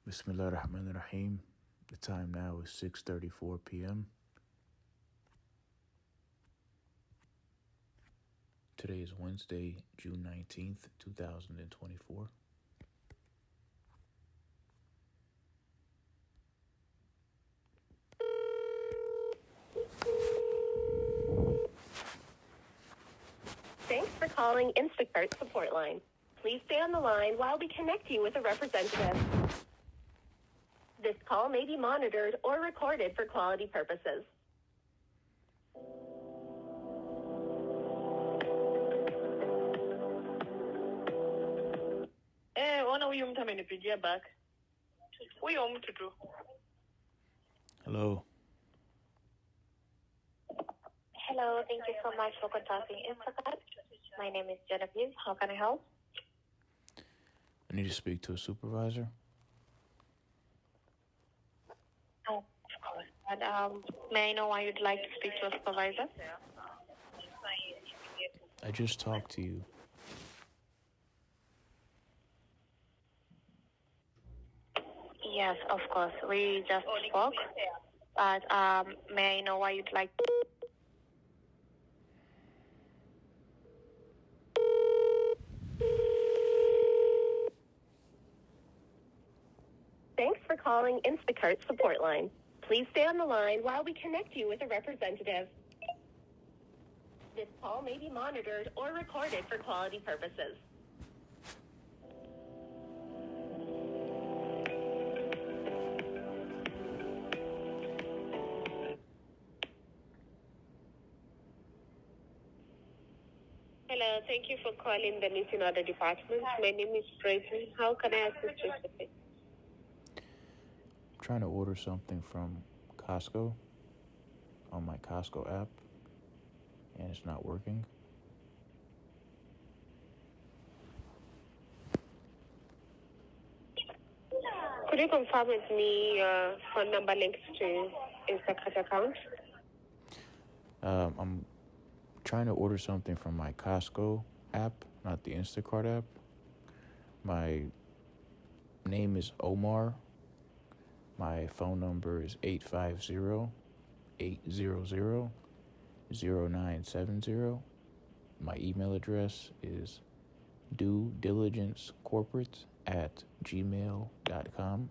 Bismillahirrahmanirrahim. The time now is 6:34 p.m. Today is Wednesday, June 19th, 2024. Thanks for calling Instacart support line. Please stay on the line while we connect you with a representative. This call may be monitored or recorded for quality purposes. Huyu mtu amenipigia back. Huyo mtu tu. Hello. Hello, thank you so much for contacting Instacart. My name is Genevieve. How can I help? I need to speak to a supervisor. Oh, of course. And may I know why you'd like to speak to a supervisor? I just talked to you. Yes, of course. We just spoke. But may I know why you'd like to... Thanks for calling Instacart support line. Please stay on the line while we connect you with a representative. This call may be monitored or recorded for quality purposes. Hello, thank you for calling the missing order department. My name is Tracy. How can I assist you today? I'm trying to order something from Costco on my Costco app, and it's not working. Could you confirm with me your phone number linked to Instacart account? I'm trying to order something from my Costco app, not the Instacart app. My name is Omar. My phone number is 850-800-0970. My email address is duediligencecorporate@gmail.com.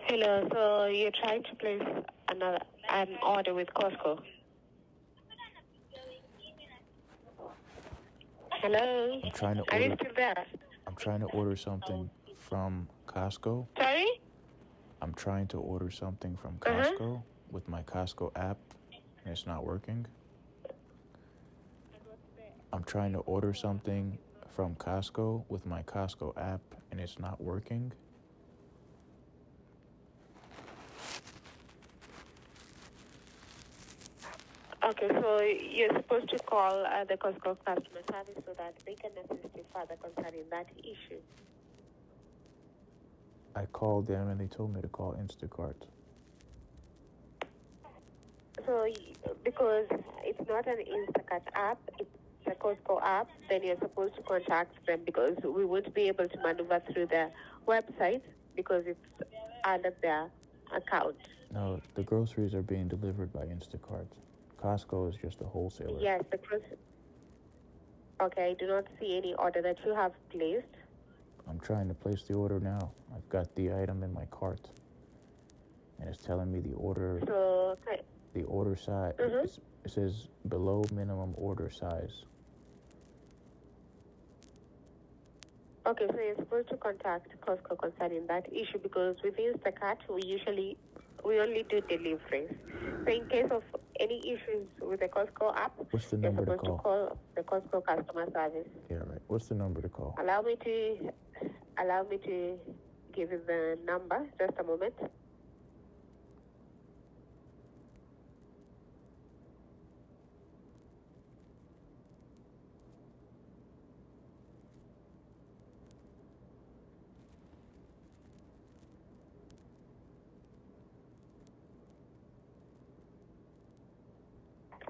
Hello, so you're trying to place an order with Costco? Hello? I'm trying to Are you order. still there? I'm trying to order something from Costco. Sorry? I'm trying to order something from Costco with my Costco app, and it's not working. I'm trying to order something from Costco with my Costco app, and it's not working. Okay, so you're supposed to call the Costco customer service so that they can assist you further concerning that issue. I called them, and they told me to call Instacart. So because it's not an Instacart app, it's a Costco app, then you're supposed to contact them because we won't be able to maneuver through their website because it's under their account. No, the groceries are being delivered by Instacart. Costco is just a wholesaler. Yes, okay, I do not see any order that you have placed. I'm trying to place the order now. I've got the item in my cart, and it's telling me the order. So, okay. The order size. It says below minimum order size. Okay, so you're supposed to contact Costco concerning that issue because with Instacart, we only do deliveries. So in case of any issues with the Costco app, What's the you're number to supposed to call the Costco customer service. Yeah, right. What's the number to call? Allow me to give you the number. Just a moment.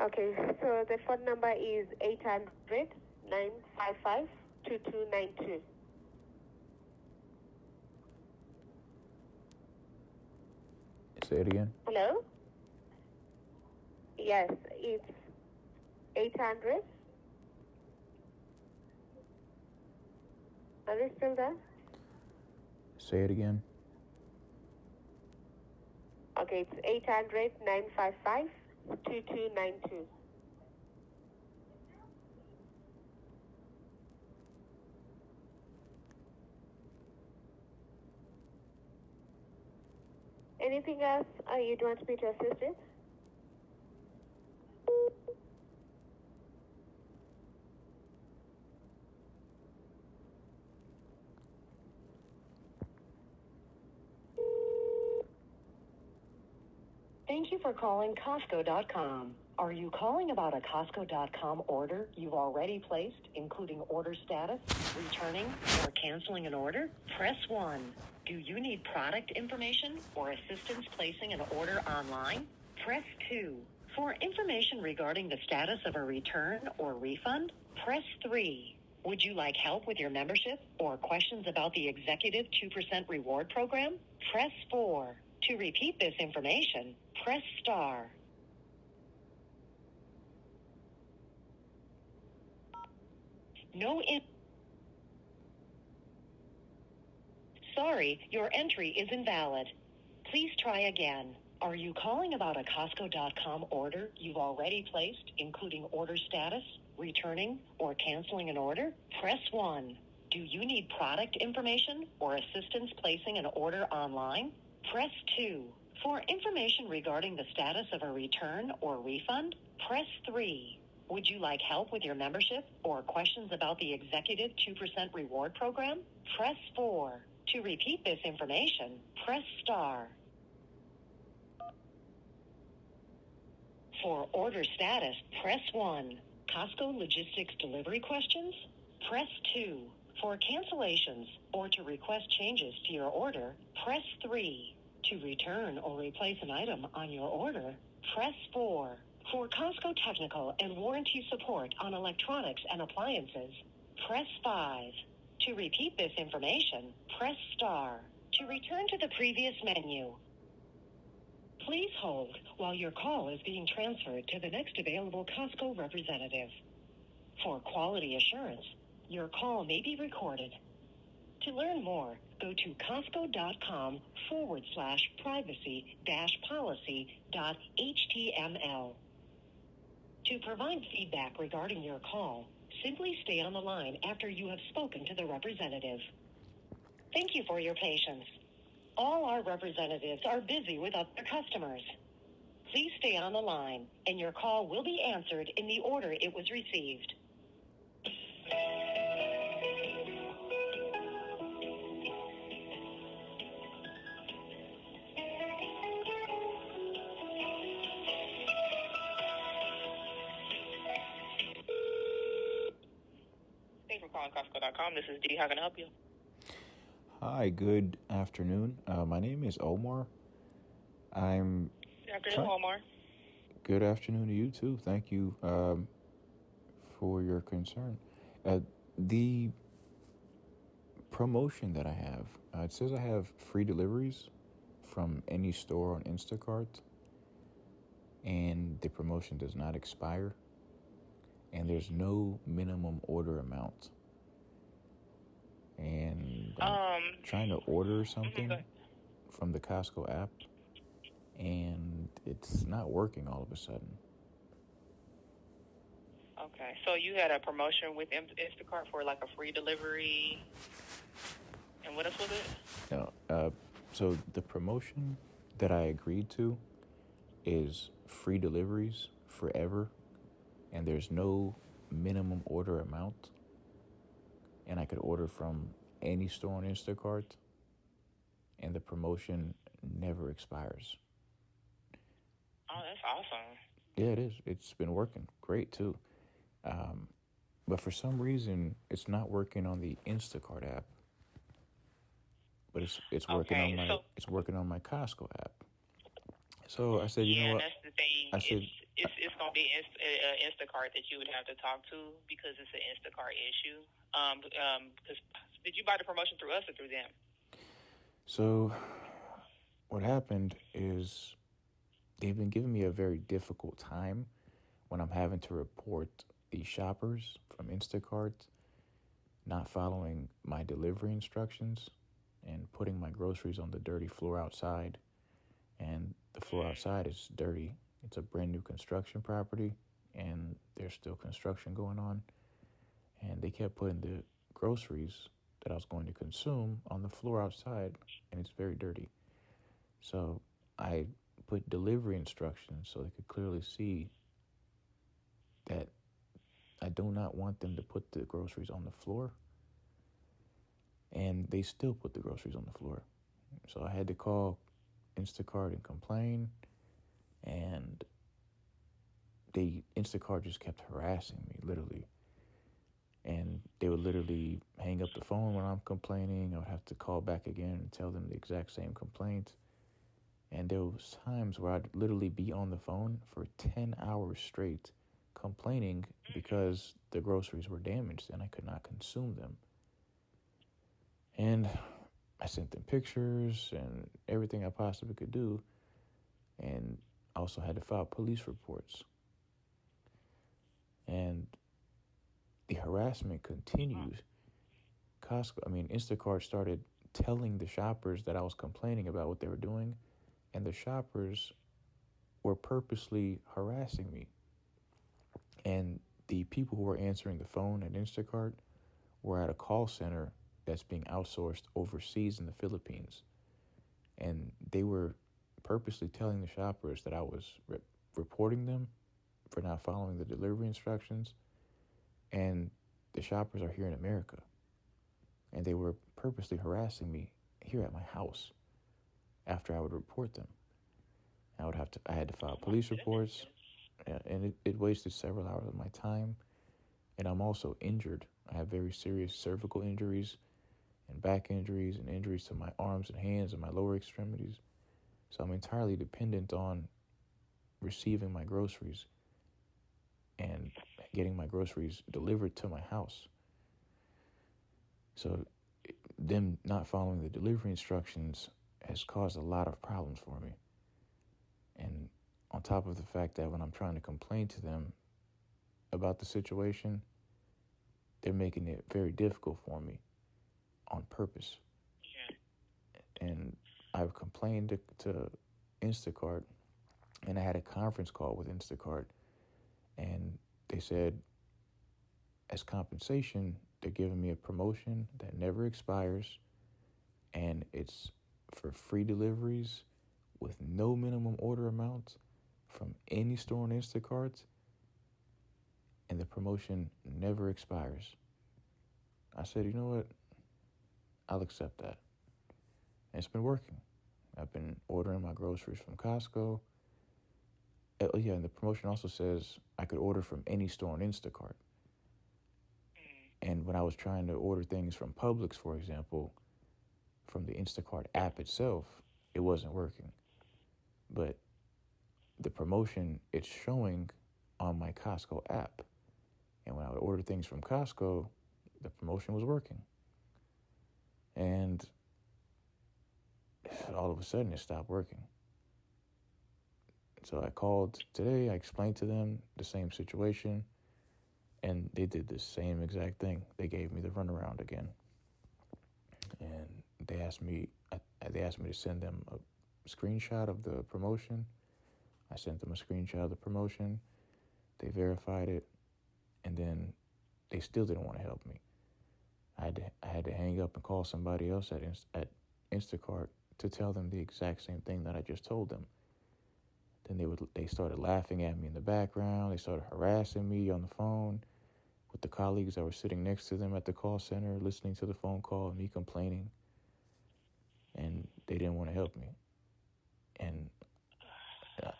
Okay, so the phone number is 800-955-2292. Say it again. Hello? Yes, it's 800. Are you still there? Say it again. Okay, it's 800-955-2292. Anything else you'd want me to assist with? Thank you for calling Costco.com. Are you calling about a Costco.com order you've already placed, including order status, returning, or canceling an order? Press 1. Do you need product information or assistance placing an order online? Press 2. For information regarding the status of a return or refund, press 3. Would you like help with your membership or questions about the Executive 2% Reward Program? Press 4. To repeat this information, press star. Sorry, your entry is invalid. Please try again. Are you calling about a Costco.com order you've already placed, including order status, returning, or canceling an order? Press 1. Do you need product information or assistance placing an order online? Press 2. For information regarding the status of a return or refund, press 3. Would you like help with your membership or questions about the Executive 2% Reward Program? Press 4. To repeat this information, press star. For order status, press 1. Costco Logistics Delivery questions? Press 2. For cancellations or to request changes to your order, press 3. To return or replace an item on your order, press 4. For Costco technical and warranty support on electronics and appliances, press 5. To repeat this information, press star. To return to the previous menu, please hold while your call is being transferred to the next available Costco representative. For quality assurance, your call may be recorded. To learn more, go to Costco.com/privacy-policy.html. To provide feedback regarding your call, simply stay on the line after you have spoken to the representative. Thank you for your patience. All our representatives are busy with other customers. Please stay on the line, and your call will be answered in the order it was received. Thank you for calling Costco.com. This is Dee. How can I help you? Hi, good afternoon. My name is Omar. I'm Good afternoon, Walmart. Good afternoon to you too. Thank you for your concern. The promotion that I have, it says I have free deliveries from any store on Instacart, and the promotion does not expire, and there's no minimum order amount. And I'm trying to order something from the Costco app, and it's not working all of a sudden. Okay, so you had a promotion with Instacart for like a free delivery, and what else was it? No, so the promotion that I agreed to is free deliveries forever, and there's no minimum order amount, and I could order from any store on Instacart, and the promotion never expires. Oh, that's awesome. Yeah, it is. It's been working great too. But for some reason, it's not working on the Instacart app. But it's working on my Costco app. So I said, you know what? That's the thing. I said, it's gonna be Instacart that you would have to talk to because it's an Instacart issue. Because did you buy the promotion through us or through them? So what happened is they've been giving me a very difficult time when I'm having to report these shoppers from Instacart not following my delivery instructions and putting my groceries on the dirty floor outside. And the floor outside is dirty. It's a brand new construction property, and there's still construction going on. And they kept putting the groceries that I was going to consume on the floor outside, and it's very dirty. So I put delivery instructions so they could clearly see that I do not want them to put the groceries on the floor. And they still put the groceries on the floor. So I had to call Instacart and complain, and Instacart just kept harassing me, literally. And they would literally hang up the phone when I'm complaining. I would have to call back again and tell them the exact same complaint. And there was times where I'd literally be on the phone for 10 hours straight complaining because the groceries were damaged and I could not consume them. And I sent them pictures and everything I possibly could do. And I also had to file police reports. And the harassment continues. Instacart started telling the shoppers that I was complaining about what they were doing, and the shoppers were purposely harassing me. And the people who were answering the phone at Instacart were at a call center that's being outsourced overseas in the Philippines. And they were purposely telling the shoppers that I was reporting them for not following the delivery instructions. And the shoppers are here in America. And they were purposely harassing me here at my house after I would report them. I had to file police reports, and it wasted several hours of my time. And I'm also injured. I have very serious cervical injuries and back injuries and injuries to my arms and hands and my lower extremities. So I'm entirely dependent on receiving my groceries and getting my groceries delivered to my house. So them not following the delivery instructions has caused a lot of problems for me. And on top of the fact that when I'm trying to complain to them about the situation, they're making it very difficult for me on purpose. Yeah. And I've complained to Instacart, and I had a conference call with Instacart, and they said, as compensation, they're giving me a promotion that never expires, and it's for free deliveries with no minimum order amount from any store on Instacart, and the promotion never expires. I said, you know what? I'll accept that. And it's been working. I've been ordering my groceries from Costco. Oh, yeah, and the promotion also says I could order from any store on Instacart. And when I was trying to order things from Publix, for example, from the Instacart app itself, it wasn't working. But the promotion, it's showing on my Costco app. And when I would order things from Costco, the promotion was working. And all of a sudden, it stopped working. So I called today. I explained to them the same situation, and they did the same exact thing. They gave me the runaround again, and they asked me to send them a screenshot of the promotion. I sent them a screenshot of the promotion. They verified it, and then they still didn't want to help me. I had to hang up and call somebody else at Instacart to tell them the exact same thing that I just told them. Then they started laughing at me in the background. They started harassing me on the phone with the colleagues that were sitting next to them at the call center, listening to the phone call and me complaining. And they didn't want to help me. And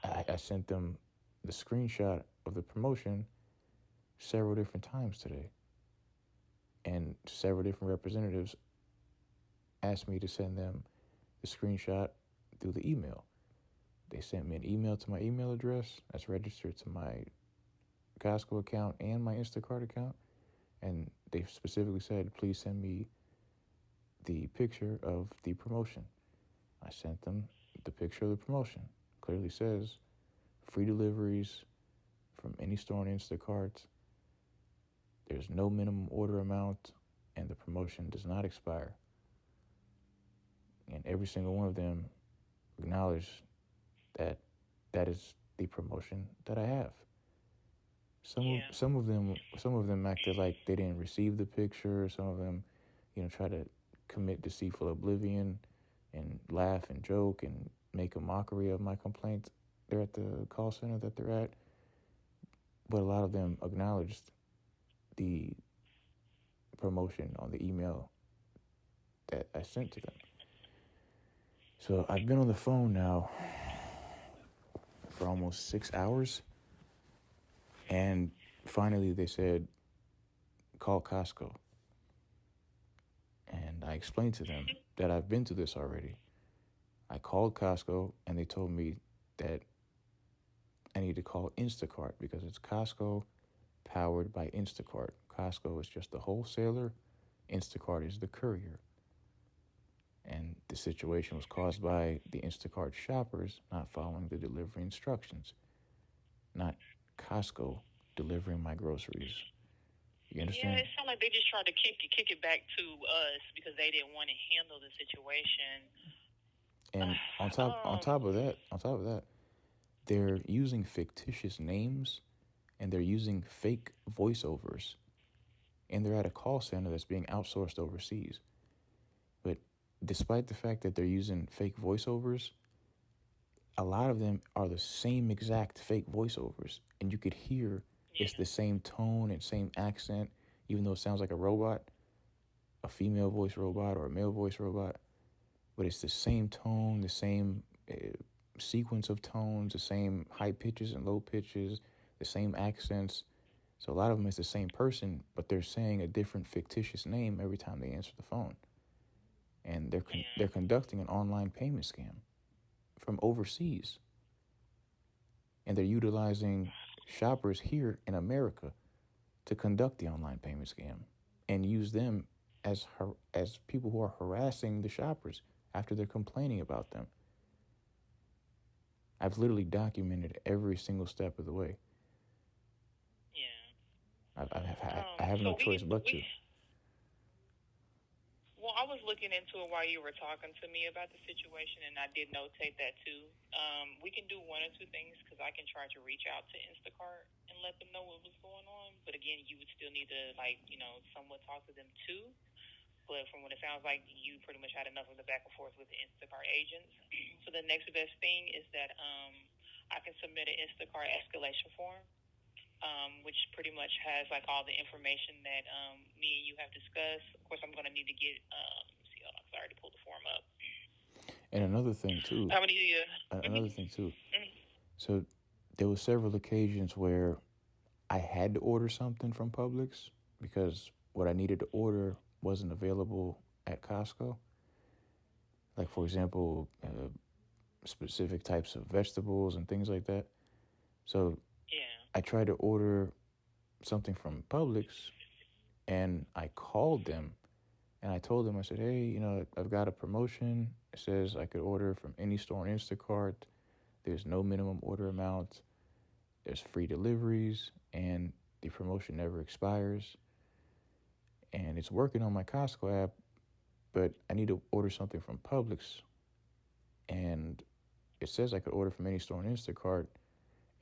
I sent them the screenshot of the promotion several different times today. And several different representatives asked me to send them the screenshot through the email. They sent me an email to my email address that's registered to my Costco account and my Instacart account. And they specifically said, please send me the picture of the promotion. I sent them the picture of the promotion. Clearly says free deliveries from any store on Instacart. There's no minimum order amount, and the promotion does not expire. And every single one of them acknowledged that that is the promotion that I have. Some of them acted like they didn't receive the picture. Some of them, try to commit deceitful oblivion and laugh and joke and make a mockery of my complaint. They're at the call center that they're at. But a lot of them acknowledged the promotion on the email that I sent to them. So I've been on the phone now for almost 6 hours. And finally they said, call Costco. And I explained to them that I've been to this already. I called Costco and they told me that I need to call Instacart because it's Costco powered by Instacart. Costco is just the wholesaler. Instacart is the courier. And the situation was caused by the Instacart shoppers not following the delivery instructions, not Costco delivering my groceries. You understand? Yeah, it sounds like they just tried to kick it back to us because they didn't want to handle the situation. And on top of that, they're using fictitious names and they're using fake voiceovers. And they're at a call center that's being outsourced overseas. But despite the fact that they're using fake voiceovers, a lot of them are the same exact fake voiceovers. And you could hear it's the same tone and same accent, even though it sounds like a robot, a female voice robot or a male voice robot. But it's the same tone, the same sequence of tones, the same high pitches and low pitches, the same accents. So a lot of them is the same person, but they're saying a different fictitious name every time they answer the phone. And they're conducting an online payment scam from overseas. And they're utilizing shoppers here in America to conduct the online payment scam and use them as people who are harassing the shoppers after they're complaining about them. I've literally documented every single step of the way. Yeah. I have no choice but to. Well, I was looking into it while you were talking to me about the situation, and I did notate that too. We can do one or two things because I can try to reach out to Instacart and let them know what was going on. But again, you would still need to, somewhat talk to them too. But from what it sounds like, you pretty much had enough of the back and forth with the Instacart agents. So the next best thing is that I can submit an Instacart escalation form, which pretty much has all the information that me and you have discussed. Of course, I'm going to need to get. I already pulled the form up. And another thing too. Another thing too. So there were several occasions where I had to order something from Publix because what I needed to order wasn't available at Costco. Like, for example, specific types of vegetables and things like that. So I tried to order something from Publix, and I called them, and I told them, I said, hey, I've got a promotion. It says I could order from any store on Instacart. There's no minimum order amount. There's free deliveries, and the promotion never expires. And it's working on my Costco app, but I need to order something from Publix. And it says I could order from any store on Instacart,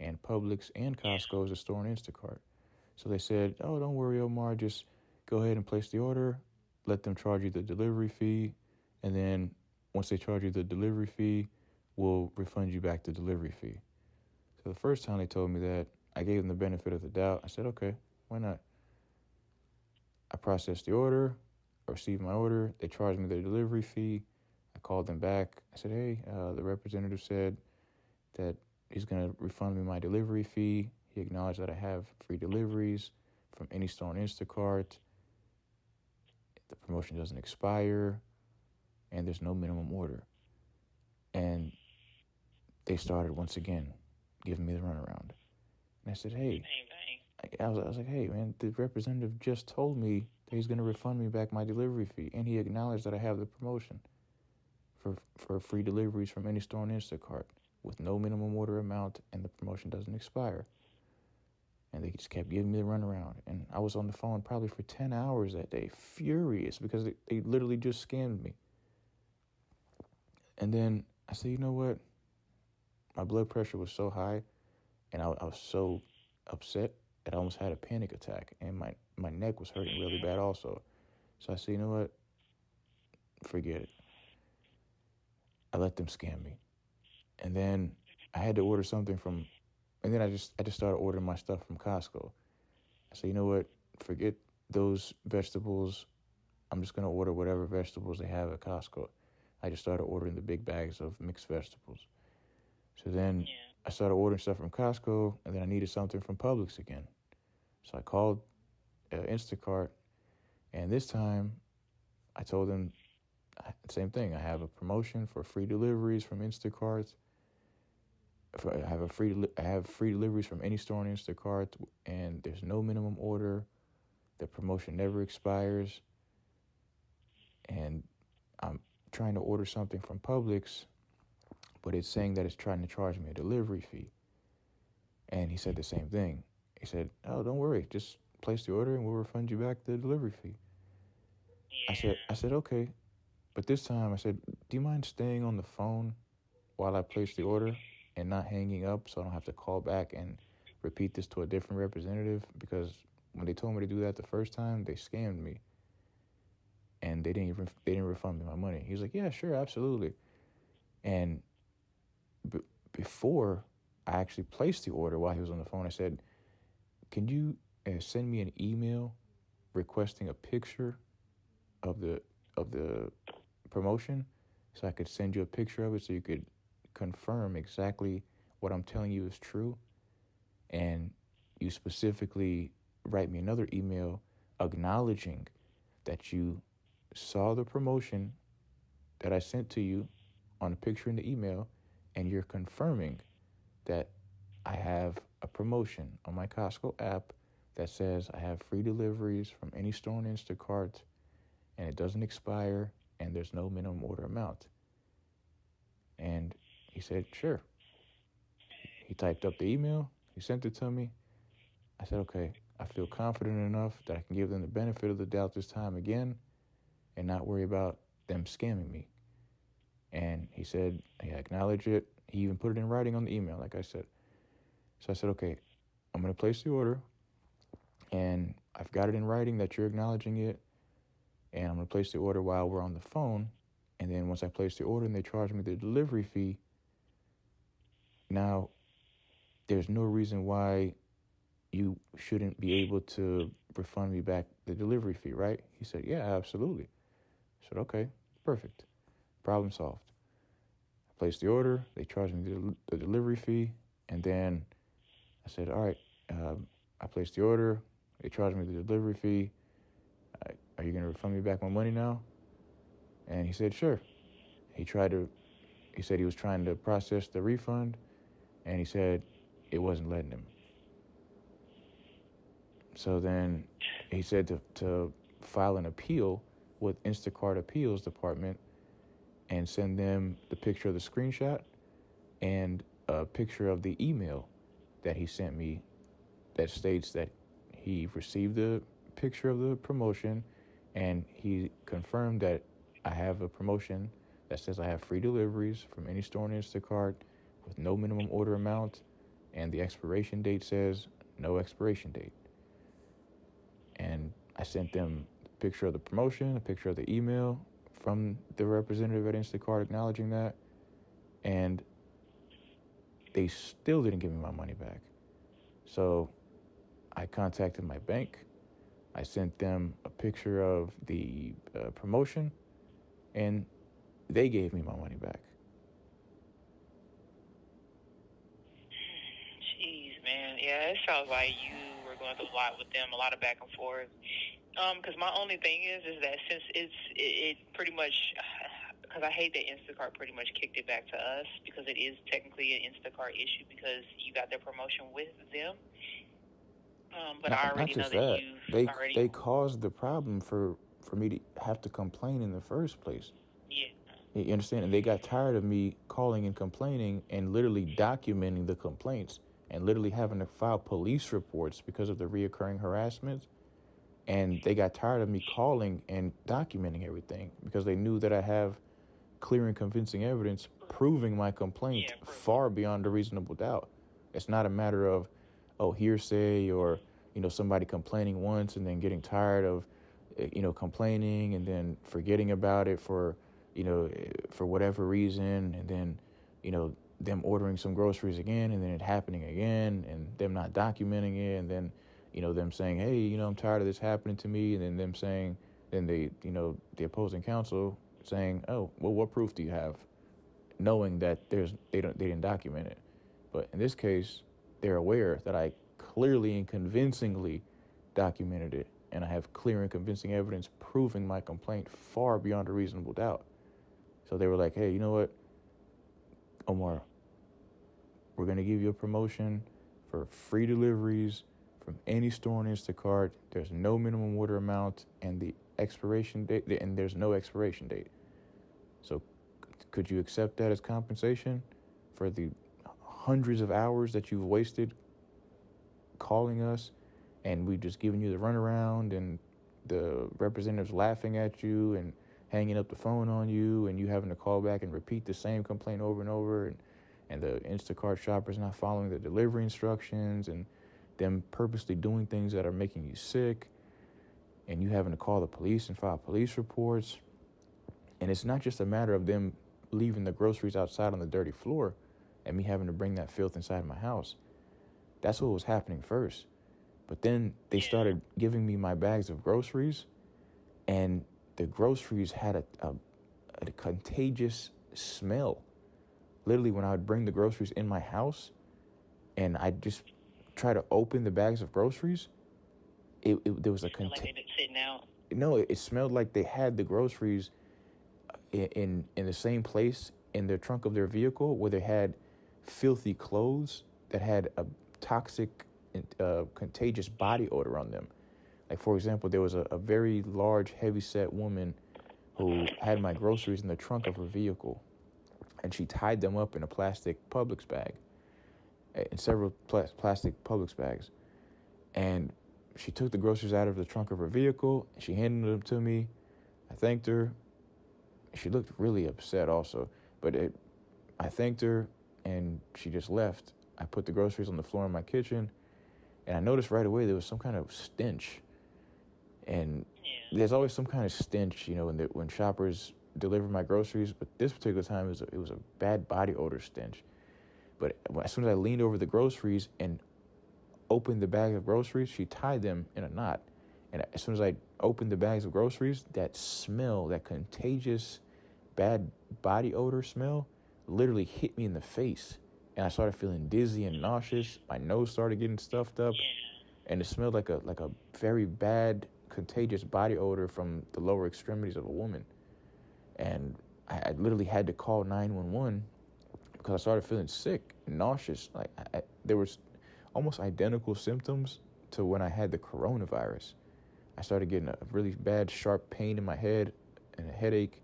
and Publix and Costco is a store on Instacart. So they said, oh, don't worry, Omar, just go ahead and place the order, let them charge you the delivery fee, and then once they charge you the delivery fee, we'll refund you back the delivery fee. So the first time they told me that, I gave them the benefit of the doubt. I said, okay, why not? I processed the order, I received my order, they charged me the delivery fee. I called them back. I said, hey, the representative said that he's going to refund me my delivery fee. He acknowledged that I have free deliveries from any store on Instacart. The promotion doesn't expire, and there's no minimum order. And they started once again giving me the runaround. And I said, hey, I was like, hey, man, the representative just told me that he's going to refund me back my delivery fee. And he acknowledged that I have the promotion for free deliveries from any store on Instacart with no minimum order amount, and the promotion doesn't expire. And they just kept giving me the runaround. And I was on the phone probably for 10 hours that day, furious, because they literally just scammed me. And then I said, you know what? My blood pressure was so high, and I was so upset that I almost had a panic attack, and my neck was hurting really bad also. So I said, you know what? Forget it. I let them scam me. And then I had to order something from, and then I just started ordering my stuff from Costco. I said, you know what? Forget those vegetables. I'm just going to order whatever vegetables they have at Costco. I just started ordering the big bags of mixed vegetables. So then I started ordering stuff from Costco, and then I needed something from Publix again. So I called Instacart, and this time I told them same thing. I have a promotion for free deliveries from Instacart. I have free deliveries from any store on Instacart, and there's no minimum order. The promotion never expires, and I'm trying to order something from Publix, but it's saying that it's trying to charge me a delivery fee. And he said the same thing. He said, "Oh, don't worry, just place the order and we'll refund you back the delivery fee." I said, okay. But this time I said, do you mind staying on the phone while I place the order and not hanging up so I don't have to call back and repeat this to a different representative? Because when they told me to do that the first time, they scammed me. And they didn't refund me my money. He was like, yeah, sure, absolutely. And before I actually placed the order while he was on the phone, I said, can you send me an email requesting a picture of the promotion so I could send you a picture of it so you could confirm exactly what I'm telling you is true, and you specifically write me another email acknowledging that you saw the promotion that I sent to you on a picture in the email, and you're confirming that I have a promotion on my Costco app that says I have free deliveries from any store on Instacart, and it doesn't expire, and there's no minimum order amount. And he said, sure. He typed up the email. He sent it to me. I said, okay, I feel confident enough that I can give them the benefit of the doubt this time again and not worry about them scamming me. And he said, he acknowledged it. He even put it in writing on the email, like I said. So I said, okay, I'm going to place the order, and I've got it in writing that you're acknowledging it, and I'm going to place the order while we're on the phone. And then once I place the order and they charge me the delivery fee, now there's no reason why you shouldn't be able to refund me back the delivery fee, right? He said, yeah, absolutely. I said, okay, perfect. Problem solved. I placed the order. They charged me the delivery fee. And then I said, all right, I placed the order. They charged me the delivery fee. Are you going to refund me back my money now? And he said, sure. He said he was trying to process the refund, and he said it wasn't letting him. So then he said to file an appeal with Instacart Appeals Department and send them the picture of the screenshot and a picture of the email that he sent me that states that he received the picture of the promotion, and he confirmed that I have a promotion that says I have free deliveries from any store on Instacart with no minimum order amount, and the expiration date says no expiration date. And I sent them a picture of the promotion, a picture of the email from the representative at Instacart acknowledging that, and they still didn't give me my money back. So I contacted my bank. I sent them a picture of the promotion, and they gave me my money back. Jeez, man. Yeah, it sounds like you were going through a lot with them, a lot of back and forth. Because my only thing is that since it pretty much because I hate that Instacart pretty much kicked it back to us, because it is technically an Instacart issue because you got their promotion with them. But I Not already know just that that. you've already. They caused the problem for me to have to complain in the first place. Yeah. You understand? And they got tired of me calling and complaining and literally documenting the complaints and literally having to file police reports because of the reoccurring harassment. And they got tired of me calling and documenting everything because they knew that I have clear and convincing evidence proving my complaint far beyond a reasonable doubt. It's not a matter of, hearsay or, somebody complaining once and then getting tired of, complaining and then forgetting about it for whatever reason. And then, them ordering some groceries again and then it happening again and them not documenting it. And then, them saying, hey, I'm tired of this happening to me. And then them saying, then the opposing counsel saying, oh, well, what proof do you have? Knowing that they didn't document it. But in this case, they're aware that I clearly and convincingly documented it. And I have clear and convincing evidence proving my complaint far beyond a reasonable doubt. So they were like, hey, you know what, Omar, we're going to give you a promotion for free deliveries from any store on Instacart. There's no minimum order amount and the expiration date, and there's no expiration date. So could you accept that as compensation for the hundreds of hours that you've wasted calling us and we just giving you the runaround and the representatives laughing at you and hanging up the phone on you and you having to call back and repeat the same complaint over and over and the Instacart shoppers not following the delivery instructions and them purposely doing things that are making you sick and you having to call the police and file police reports. And it's not just a matter of them leaving the groceries outside on the dirty floor and me having to bring that filth inside my house. That's what was happening first. But then they started giving me my bags of groceries, and the groceries had a contagious smell. Literally, when I would bring the groceries in my house and I'd just try to open the bags of groceries, there was a like they've been sitting out. No, it smelled like they had the groceries in the same place in the trunk of their vehicle where they had filthy clothes that had a toxic, contagious body odor on them. Like, for example, there was a very large, heavy-set woman who had my groceries in the trunk of her vehicle, and she tied them up in a plastic Publix bag, in several plastic Publix bags. And she took the groceries out of the trunk of her vehicle, and she handed them to me. I thanked her. She looked really upset also, but I thanked her, and she just left. I put the groceries on the floor in my kitchen, and I noticed right away there was some kind of stench. And there's always some kind of stench, when shoppers deliver my groceries. But this particular time, it was a bad body odor stench. But as soon as I leaned over the groceries and opened the bag of groceries, she tied them in a knot. And as soon as I opened the bags of groceries, that smell, that contagious, bad body odor smell, literally hit me in the face. And I started feeling dizzy and nauseous. My nose started getting stuffed up. And it smelled like a very bad, contagious body odor from the lower extremities of a woman. And I literally had to call 911 because I started feeling sick, nauseous. Like there was almost identical symptoms to when I had the coronavirus. I started getting a really bad, sharp pain in my head and a headache.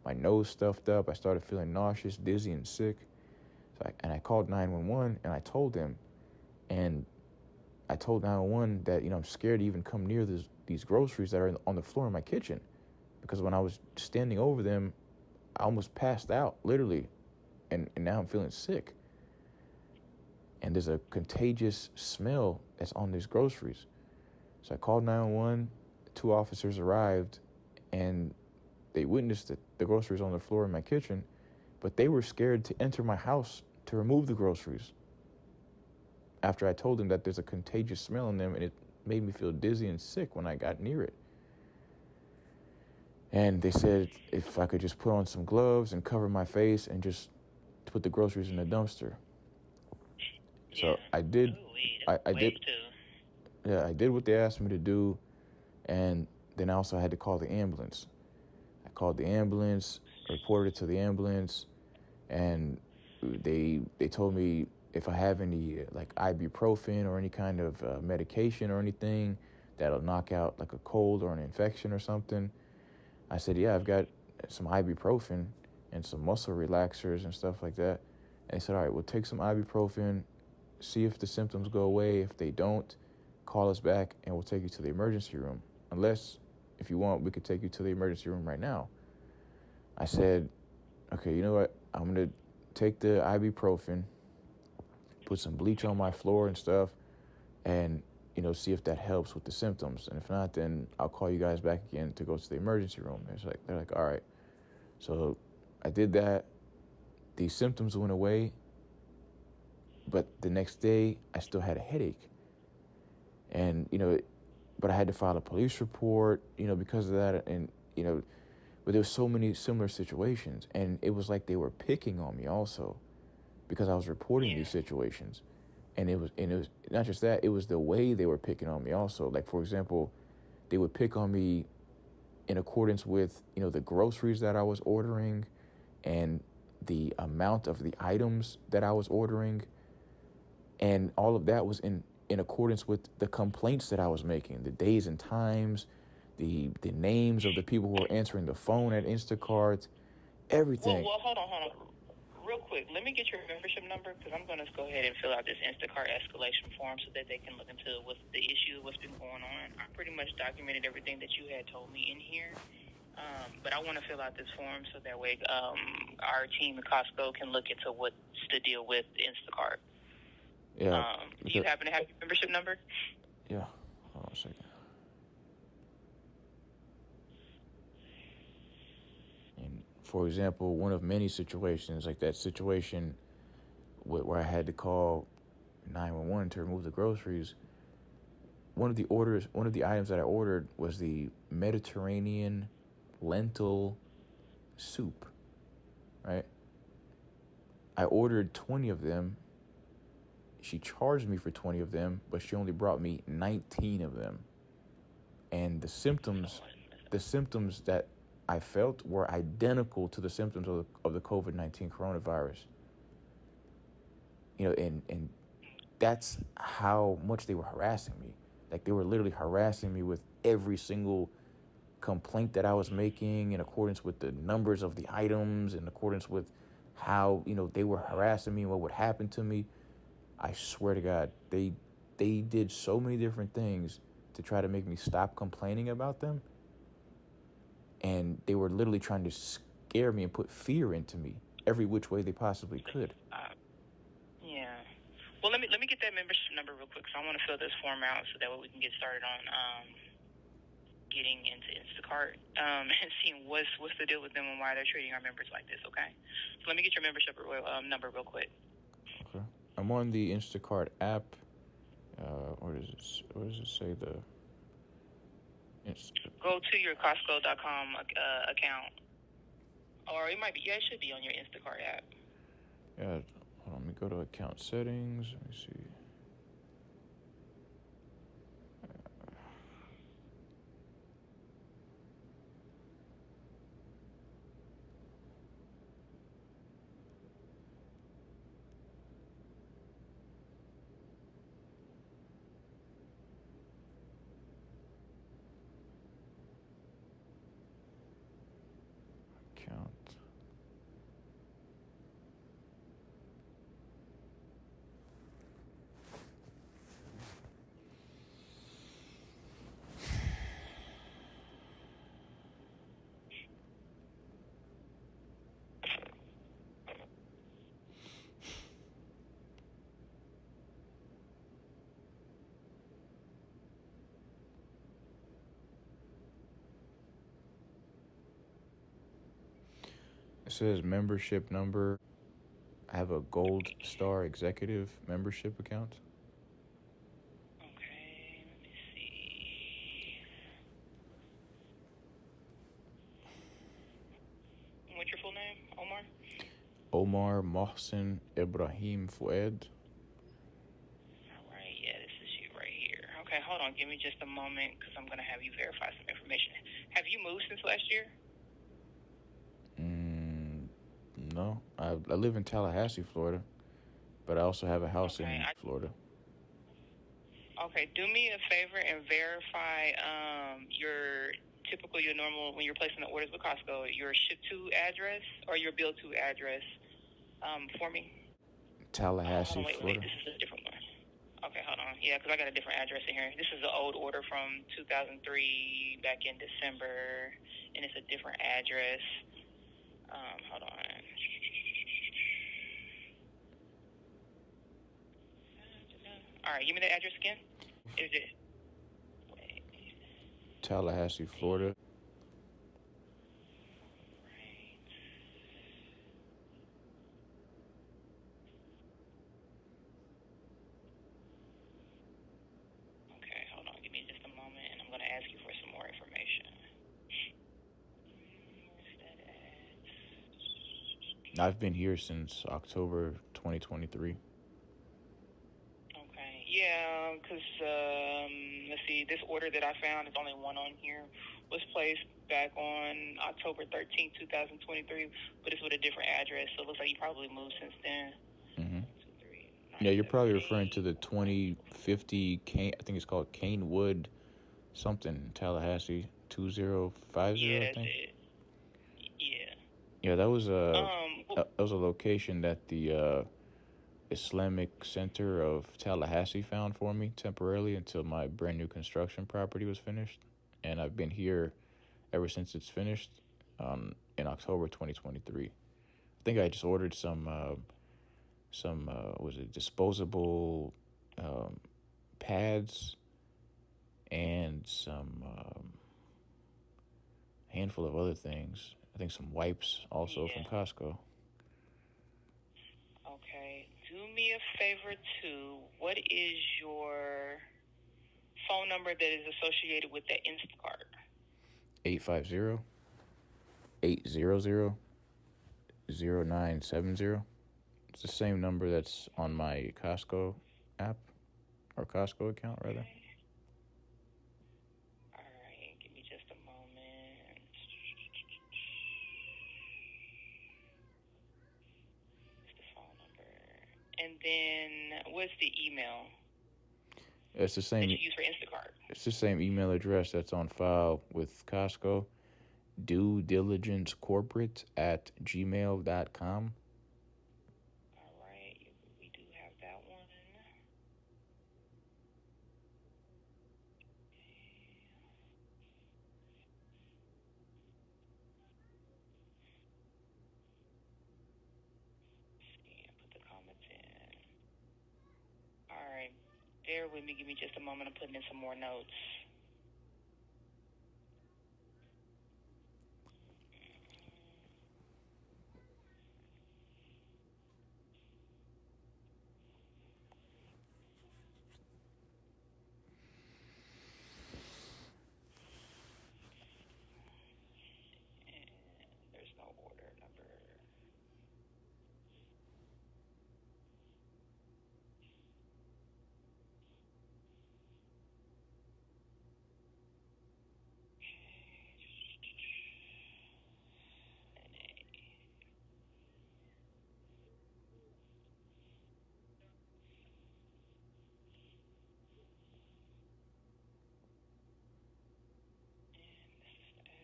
My nose stuffed up. I started feeling nauseous, dizzy, and sick. So I called 911 and I told them. And I told 911 that, I'm scared to even come near these groceries that are on the floor in my kitchen. Because when I was standing over them, I almost passed out, literally. And now I'm feeling sick. And there's a contagious smell that's on these groceries. So I called 911. 2 officers arrived, and they witnessed the groceries on the floor in my kitchen, but they were scared to enter my house to remove the groceries. After I told them that there's a contagious smell in them, and it made me feel dizzy and sick when I got near it. And they said if I could just put on some gloves and cover my face and just put the groceries in the dumpster. So I did. I did. Yeah, I did what they asked me to do, and then I also had to call the ambulance. I called the ambulance. reported it to the ambulance, and they told me if I have any like ibuprofen or any kind of medication or anything that'll knock out like a cold or an infection or something. I said, yeah, I've got some ibuprofen and some muscle relaxers and stuff like that. And they said, all right, we'll take some ibuprofen, see if the symptoms go away. If they don't, call us back and we'll take you to the emergency room. Unless, if you want, we could take you to the emergency room right now. I said, okay, you know what? I'm going to take the ibuprofen, put some bleach on my floor and stuff, and, see if that helps with the symptoms. And if not, then I'll call you guys back again to go to the emergency room. They're like, all right. So I did that. The symptoms went away, but the next day I still had a headache. And, but I had to file a police report, because of that. And, but there were so many similar situations. And it was like they were picking on me also because I was reporting these situations. And it was not just that, it was the way they were picking on me also. Like, for example, they would pick on me in accordance with, the groceries that I was ordering and the amount of the items that I was ordering. And all of that was in accordance with the complaints that I was making, the days and times, the names of the people who were answering the phone at Instacart, everything. Well, hold on. Real quick, let me get your membership number because I'm going to go ahead and fill out this Instacart escalation form so that they can look into what's the issue, what's been going on. I pretty much documented everything that you had told me in here. But I want to fill out this form so that way our team at Costco can look into what's the deal with Instacart. Yeah. Do you happen to have your membership number? Yeah. Hold on a second. And for example, one of many situations, like that situation where I had to call 911 to remove the groceries, one of the items that I ordered was the Mediterranean lentil soup, right? I ordered 20 of them. She charged me for 20 of them, but she only brought me 19 of them. And the symptoms that I felt were identical to the symptoms of the COVID-19 coronavirus. And that's how much they were harassing me. Like, they were literally harassing me with every single complaint that I was making in accordance with the numbers of the items, in accordance with how, they were harassing me and what would happen to me. I swear to God, they did so many different things to try to make me stop complaining about them. And they were literally trying to scare me and put fear into me every which way they possibly could. Yeah. Well, let me get that membership number real quick, so I want to fill this form out so that way we can get started on getting into Instacart and seeing what's the deal with them and why they're treating our members like this. Okay. So let me get your membership number real quick. Okay. I'm on the Instacart app. What does it say? Go to your Costco.com account. Or it might be, it should be on your Instacart app. Yeah, hold on, let me go to account settings. Let me see. Account. It says membership number. I have a Gold Star Executive membership account. Okay, let me see. What's your full name, Omar? Omar Mohsen Ibrahim Fouad. All right, yeah, this is you right here. Okay, hold on, give me just a moment because I'm going to have you verify some information. Have you moved since last year? No, I live in Tallahassee, Florida, but I also have a house Okay. in Florida. Okay. Do me a favor and verify your normal when you're placing the orders with Costco, your ship to address or your bill to address for me. Tallahassee, Hold on, wait. Florida. This is a different one. Okay, hold on. Yeah, because I got a different address in here. This is an old order from 2003 back in December, and it's a different address. Hold on. All right, give me the address again. Is it? Wait. Tallahassee, Florida. Okay, hold on. Give me just a moment, and I'm going to ask you for some more information. Where's that at? I've been here since October 2023. Okay. Yeah, because, let's see, this order that I found, it's only one on here, was placed back on October 13th, 2023, but it's with a different address, so it looks like you probably moved since then. Mm-hmm. 1, 2, 3, 9, Yeah, you're 7, probably 8. referring to the 2050 Kane. I think it's called Canewood something, Tallahassee 2050. Yeah, I that's think. it. Yeah. Yeah, that was a Well, location that the Islamic Center of Tallahassee found for me temporarily until my brand new construction property was finished, and I've been here ever since it's finished. In October 2023, I think I just ordered some was it disposable pads and some handful of other things. I think some wipes also from yeah. Costco. Okay. Do me a favor, too. What is your phone number that is associated with the Instacart? 850-800-0970. It's the same number that's on my Costco app or Costco account rather. All right. Give me just a moment. It's the phone number. And then what's the email It's the that same you use for Instacart? it's the same email address that's on file with Costco. Due diligence corporate at gmail.com. All right. We do have that one. See, I put the comments in. All right. Bear with me. Give me just a moment. I'm putting in some more notes. And there's no order number.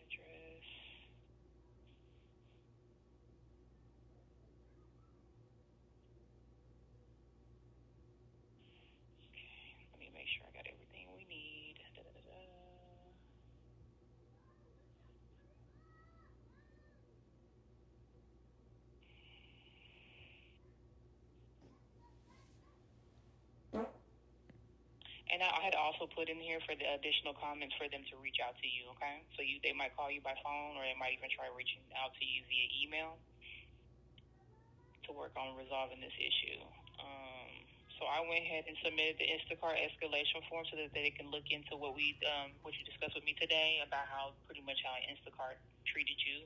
Address. Let me make sure I got everything we need. Da-da-da-da. And I had also put in here for the additional comments for them to reach out to you, okay? So they might call you by phone or they might even try reaching out to you via email to work on resolving this issue. So I went ahead and submitted the Instacart escalation form so that they can look into what you discussed with me today about how Instacart treated you.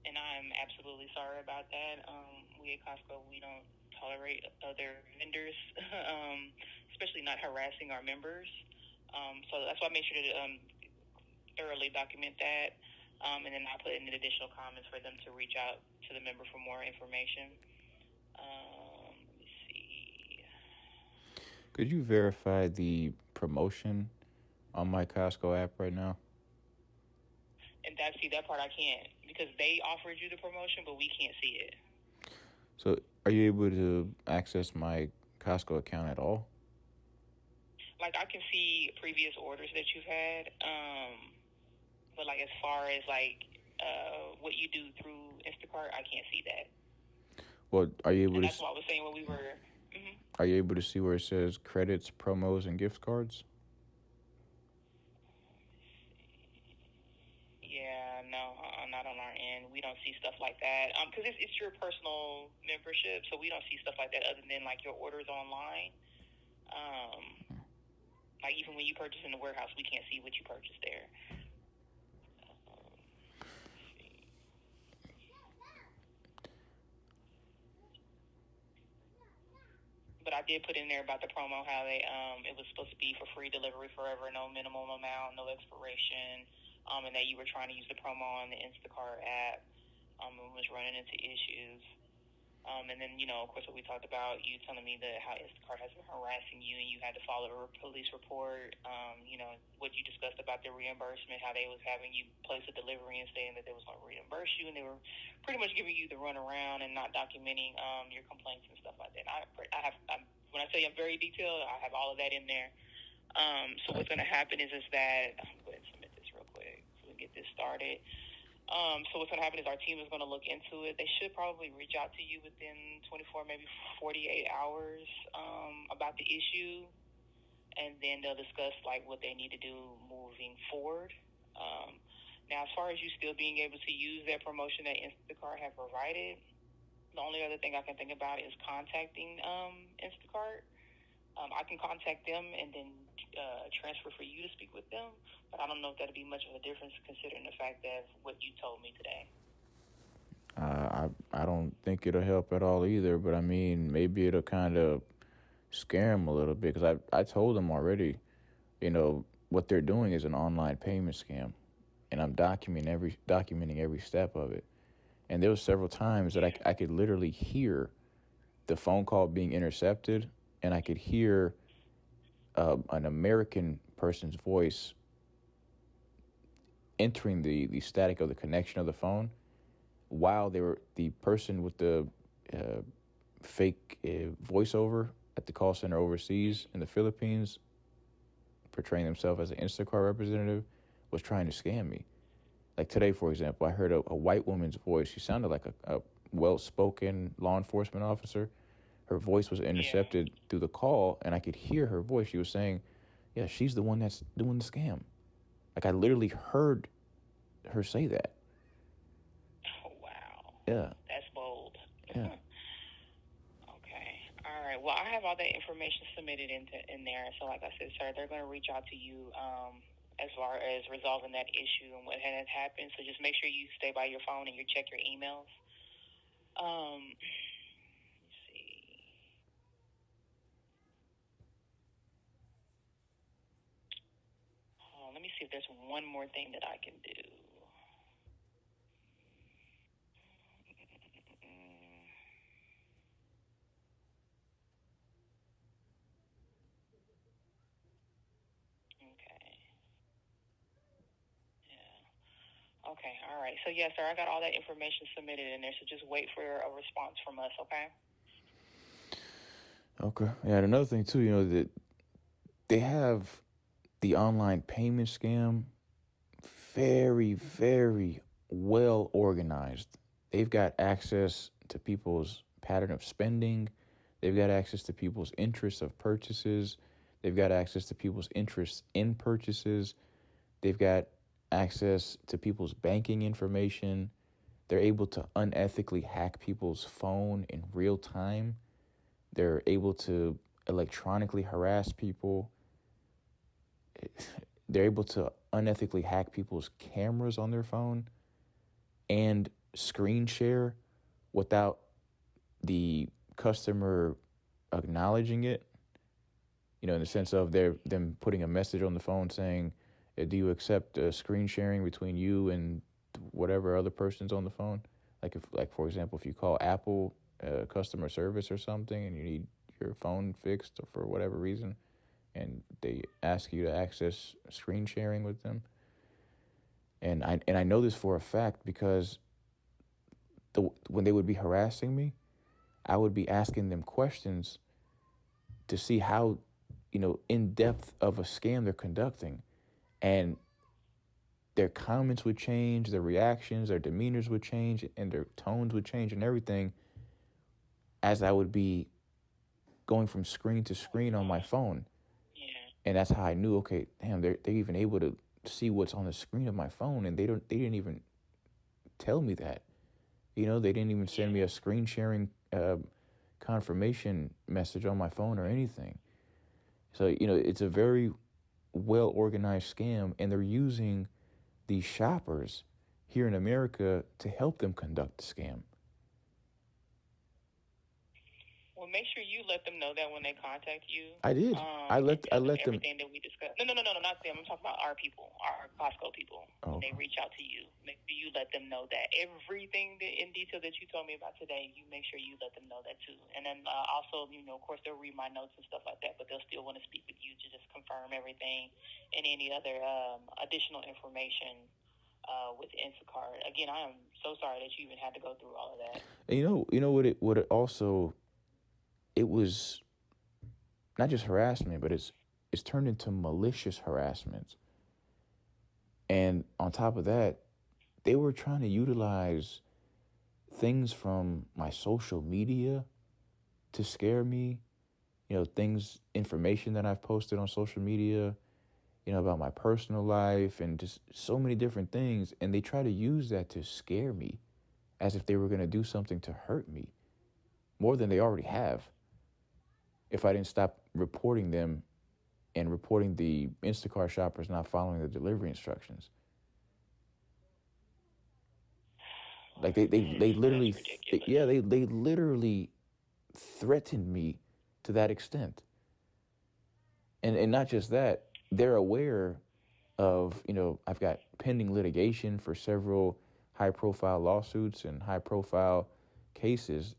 And I'm absolutely sorry about that. We at Costco, we don't tolerate other vendors, especially not harassing our members. So that's why I made sure to thoroughly document that. And then I put in the additional comments for them to reach out to to the member for more information. Let me see. Could you verify the promotion on my Costco app right now? And that part I can't, because they offered you the promotion, but we can't see it. So are you able to access my Costco account at all? Like, I can see previous orders that you've had, but like as far as like what you do through Instacart, I can't see that. Well, are you able And to? that's what I was saying when we were. Are you able to see where it says credits, promos, and gift cards? Yeah, no, not on our end. We don't see stuff like that. Because it's your personal membership, so we don't see stuff like that other than like your orders online. Like even when you purchase in the warehouse, we can't see what you purchased there. But I did put in there about the promo, how they it was supposed to be for free delivery forever, no minimum amount, no expiration, and that you were trying to use the promo on the Instacart app, and was running into issues. And then, of course, what we talked about, you telling me that how Instacart has been harassing you and you had to file a police report. What you discussed about the reimbursement, how they was having you place a delivery and saying that they was going to reimburse you, and they were pretty much giving you the runaround and not documenting your complaints and stuff like that. When I say I'm very detailed, I have all of that in there. So what's going to happen is that I'm going to submit this real quick so we can get this started. So what's going to happen is our team is going to look into it. They should probably reach out to you within 24, maybe 48 hours about the issue, and then they'll discuss like what they need to do moving forward. Now, as far as you still being able to use that promotion that Instacart have provided, the only other thing I can think about is contacting Instacart. I can contact them and then transfer for you to speak with them, but I don't know if that'd be much of a difference considering the fact that what you told me today. I don't think it'll help at all either, but I mean, maybe it'll kind of scare them a little bit, because I told them already, what they're doing is an online payment scam, and I'm documenting every step of it. And there was several times that I could literally hear the phone call being intercepted, and I could hear an American person's voice entering the static of the connection of the phone, while the person with the fake voiceover at the call center overseas in the Philippines, portraying themselves as an Instacart representative, was trying to scam me. Like today, for example, I heard a white woman's voice. She sounded like a well-spoken law enforcement officer. Her voice was intercepted through the call, and I could hear her voice. She was saying, yeah, she's the one that's doing the scam. Like, I literally heard her say that. Oh, wow. Yeah. That's bold. Yeah. Okay. All right. Well, I have all that information submitted in there. So, like I said, sir, they're going to reach out to you as far as resolving that issue and what had happened. So just make sure you stay by your phone and you check your emails. Let's see. Let me see if there's one more thing that I can do. Okay. Yeah. Okay. All right. So, yes, sir, I got all that information submitted in there. So just wait for a response from us, okay? Okay. Yeah, and another thing, too, that they have the online payment scam very, very well organized. They've got access to people's pattern of spending. They've got access to people's interests of purchases. They've got access to people's interests in purchases. They've got access to people's banking information. They're able to unethically hack people's phone in real time. They're able to electronically harass people. They're able to unethically hack people's cameras on their phone and screen share without the customer acknowledging it. In the sense of them putting a message on the phone saying, do you accept screen sharing between you and whatever other person's on the phone? Like for example, if you call Apple customer service or something and you need your phone fixed for whatever reason, and they ask you to access screen sharing with them. And I know this for a fact because when they would be harassing me, I would be asking them questions to see how, in depth of a scam they're conducting. And their comments would change, their reactions, their demeanors would change, and their tones would change and everything as I would be going from screen to screen on my phone. Yeah. And that's how I knew, okay, damn, they're even able to see what's on the screen of my phone, and they didn't even tell me that. They didn't even send me a screen sharing confirmation message on my phone or anything. So, it's a very well organized scam, and they're using these shoppers here in America to help them conduct the scam. Well, make sure you let them know that when they contact you. I did. I let them. Everything that we discussed. No, not them. I'm talking about our people, our Costco people. Oh. When they reach out to you, make sure you let them know that everything in detail that you told me about today. You make sure you let them know that too. And then also, of course, they'll read my notes and stuff like that, but they'll still want to speak with you to just confirm everything and any other additional information with Instacart. Again, I am so sorry that you even had to go through all of that. And what it also. It was not just harassment, but it's turned into malicious harassment. And on top of that, they were trying to utilize things from my social media to scare me. Information that I've posted on social media, about my personal life and just so many different things. And they try to use that to scare me as if they were going to do something to hurt me more than they already have. If I didn't stop reporting them and reporting the Instacart shoppers not following the delivery instructions. Like they literally, they literally threatened me to that extent. And not just that, they're aware of, I've got pending litigation for several high profile lawsuits and high profile cases.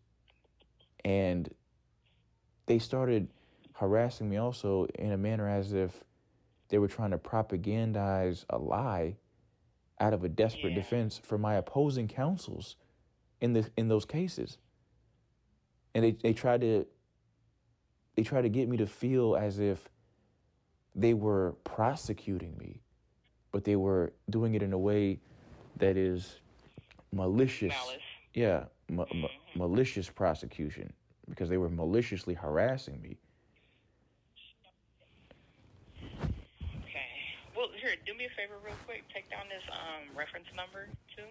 And they started harassing me also in a manner as if they were trying to propagandize a lie out of a desperate defense for my opposing counsels in those cases. And they tried to get me to feel as if they were prosecuting me, but they were doing it in a way that is malicious. Malice. Yeah, malicious prosecution, because they were maliciously harassing me. Okay. Well, here, do me a favor real quick. Take down this reference number, too.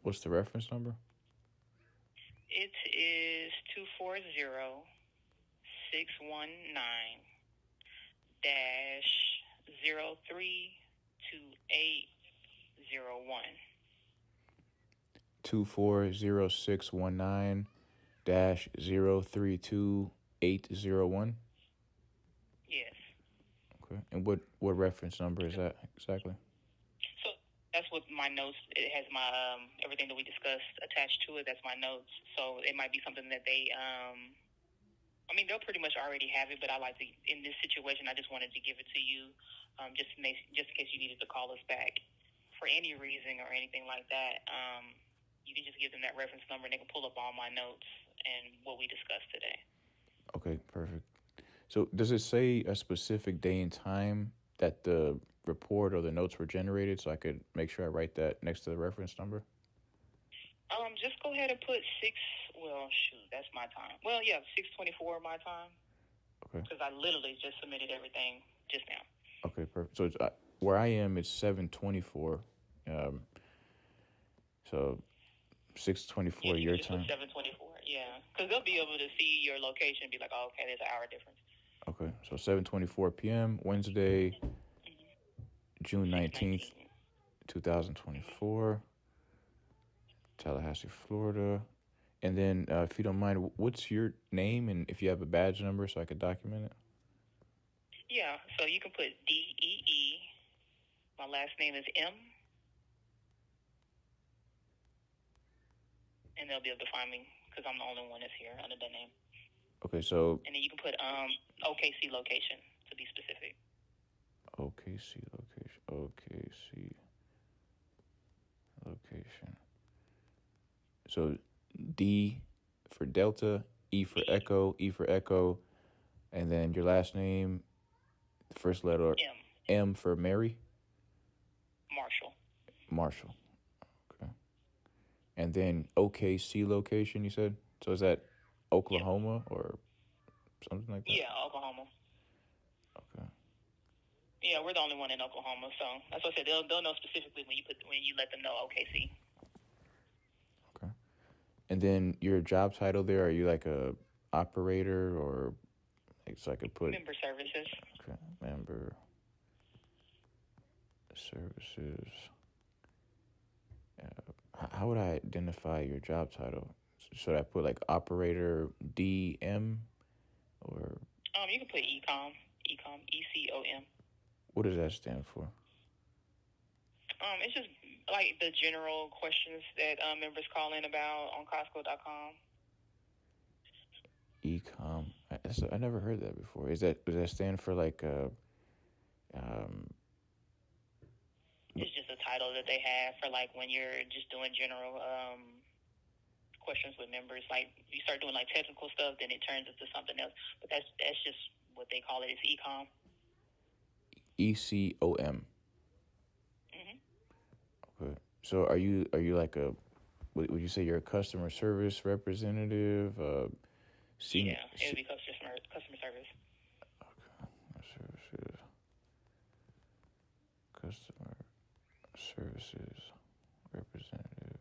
What's the reference number? It is 240-619-032801. 240-619-032801. Yes. Okay. And what reference number is that exactly? So that's what my notes. It has my everything that we discussed attached to it. That's my notes. So it might be something that they. They'll pretty much already have it, but I like to. In this situation, I just wanted to give it to you, just in case you needed to call us back for any reason or anything like that. You can just give them that reference number, and they can pull up all my notes and what we discussed today. Okay, perfect. So does it say a specific day and time that the report or the notes were generated, so I could make sure I write that next to the reference number? Just go ahead and put 6. Well, shoot, that's my time. Well, yeah, 6:24 my time. Okay. Because I literally just submitted everything just now. Okay, perfect. So it's, where I am, it's 7:24. So 6:24 your time. 7:24. Yeah, because they'll be able to see your location and be like, oh, okay, there's an hour difference. Okay, so 7:24 p.m. Wednesday, June 19th, 2024, Tallahassee, Florida. And then, if you don't mind, what's your name and if you have a badge number so I could document it? Yeah, so you can put DEE. My last name is M, and they'll be able to find me because I'm the only one that's here under that name. Okay, so And then you can put OKC location to be specific. OKC location. OKC location. So D for Delta, E for Echo, and then your last name, the first letter M for Mary. Marshall. Okay. And then OKC location, you said? So is that Oklahoma or something like that? Yeah, Oklahoma. Okay. Yeah, we're the only one in Oklahoma, so that's what I said. They'll know specifically when you let them know OKC. Okay. And then your job title there, are you like a operator or so I could put member services? Okay, member services. How would I identify your job title? Should I put like operator DM or? You can put ECOM, ECOM. What does that stand for? It's just like the general questions that members call in about on Costco.com. Ecom. I never heard that before. Does that stand for like It's just a title that they have for like when you're just doing general questions with members. Like you start doing like technical stuff, then it turns into something else. But that's just what they call it. It's ECOM. ECOM. Okay. So are you like a? Would you say you're a customer service representative? Yeah, it would be customer service. Okay. Services. Customer services representative.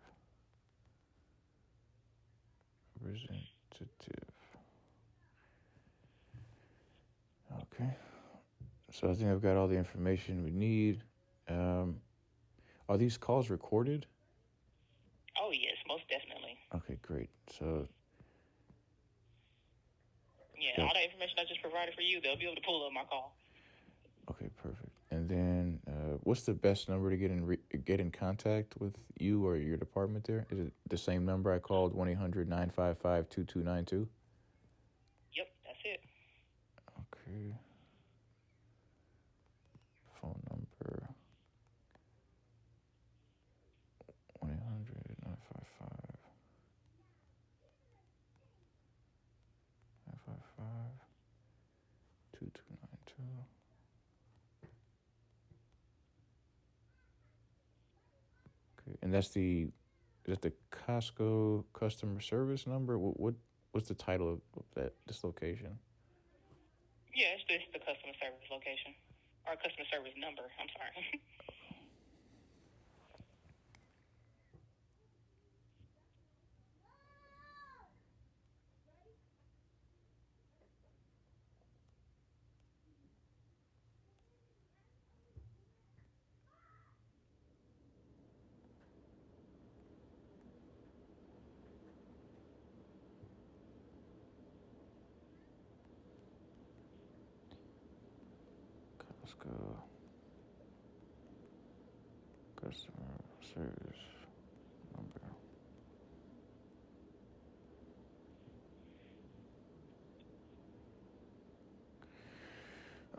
Okay. So I think I've got all the information we need. Are these calls recorded? Oh, yes, most definitely. Okay, great. So yeah, all that information I just provided for you, they'll be able to pull up my call. Okay, perfect. And then what's the best number to get in contact with you or your department there? Is it the same number I called, 1-800-955-2292? Yep, that's it. Okay. Phone number 1-800-955-2292. Okay, and is that the Costco customer service number? What's the title of this location? Yeah, it's the customer service location. Or customer service number, I'm sorry. Costco customer service number.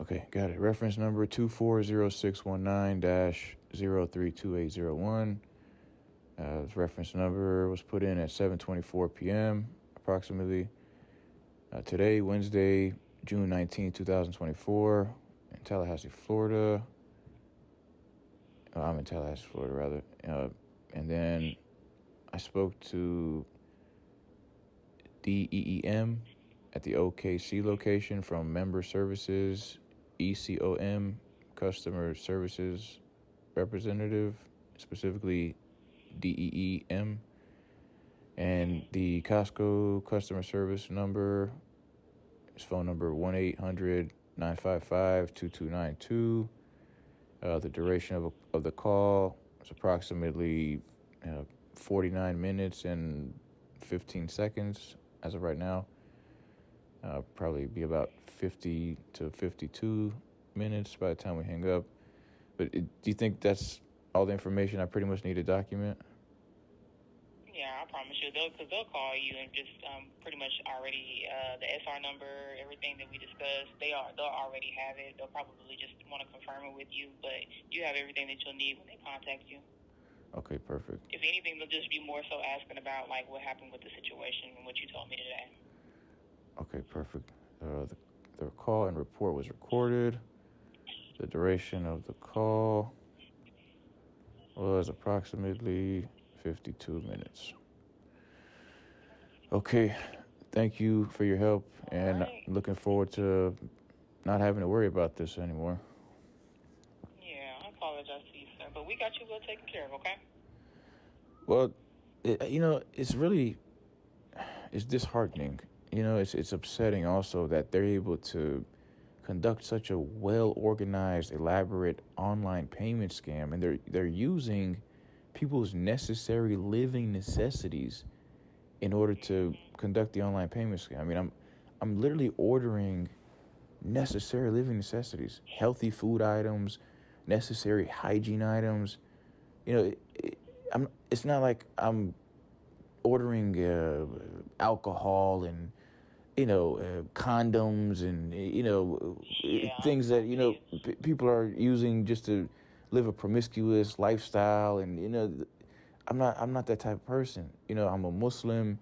Okay, got it. Reference number 240619-032801. This reference number was put in at 7:24 p.m. approximately. Today, Wednesday, June 19, 2024, in Tallahassee, Florida. I'm in Tallahassee, Florida, rather. And then I spoke to DEEM at the OKC location from Member Services, ECOM, Customer Services Representative, specifically DEEM. And the Costco customer service number is phone number 1-800-955-2292. The duration of the call is approximately 49 minutes and 15 seconds as of right now. Probably be about 50 to 52 minutes by the time we hang up. But do you think that's all the information I pretty much need to document? Yeah, I promise you, because they'll call you and just pretty much already the SR number, everything that we discussed. They'll already have it. They'll probably just want to confirm it with you, but you have everything that you'll need when they contact you. Okay, perfect. If anything, they'll just be more so asking about like what happened with the situation and what you told me today. Okay, perfect. The call and report was recorded. The duration of the call was approximately 52 minutes. Okay, thank you for your help, and Right. looking forward to not having to worry about this anymore. Yeah, I apologize to you, sir, but we got you well taken care of, okay? Well, it's disheartening. It's upsetting also that they're able to conduct such a well-organized, elaborate online payment scam, and they're using people's necessary living necessities in order to conduct the online payment scam. I mean, I'm literally ordering necessary living necessities, healthy food items, necessary hygiene items. It's not like I'm ordering alcohol and condoms and Yeah, things that please. people are using just to live a promiscuous lifestyle. And I'm not that type of person. I'm a Muslim.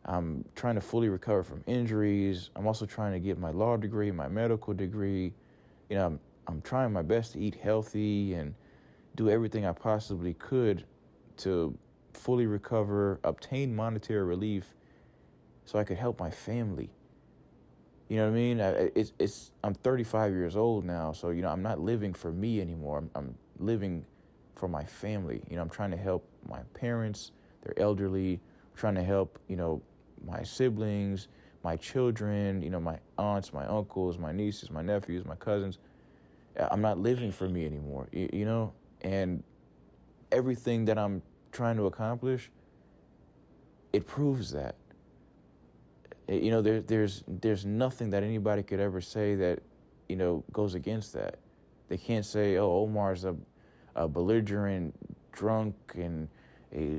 I'm trying to fully recover from injuries. I'm also trying to get my law degree, my medical degree. I'm trying my best to eat healthy and do everything I possibly could to fully recover, obtain monetary relief so I could help my family. You know what I mean? I'm 35 years old now, so I'm not living for me anymore. I'm living for my family. I'm trying to help my parents. They're elderly. I'm trying to help my siblings, my children. My aunts, my uncles, my nieces, my nephews, my cousins. I'm not living for me anymore. And everything that I'm trying to accomplish, it proves that. There's nothing that anybody could ever say that goes against that. They can't say, oh, Omar's a belligerent drunk and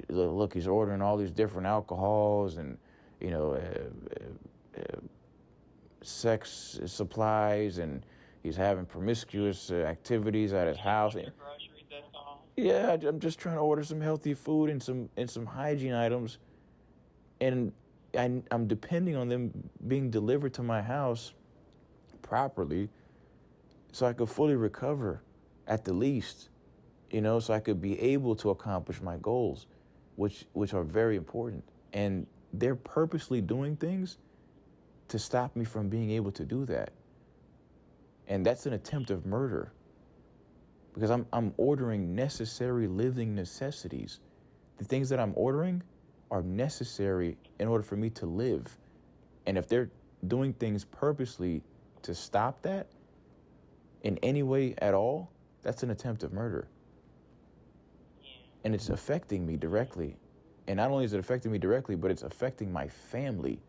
look, he's ordering all these different alcohols and sex supplies, and he's having promiscuous activities at his house. Your groceries, that's all. Yeah, I'm just trying to order some healthy food and some hygiene items, and I'm depending on them being delivered to my house properly so I could fully recover at the least, so I could be able to accomplish my goals, which are very important. And they're purposely doing things to stop me from being able to do that. And that's an attempt of murder, because I'm ordering necessary living necessities. The things that I'm ordering are necessary in order for me to live. And if they're doing things purposely to stop that in any way at all, that's an attempt of murder. Yeah. And it's affecting me directly. And not only is it affecting me directly, but it's affecting my family.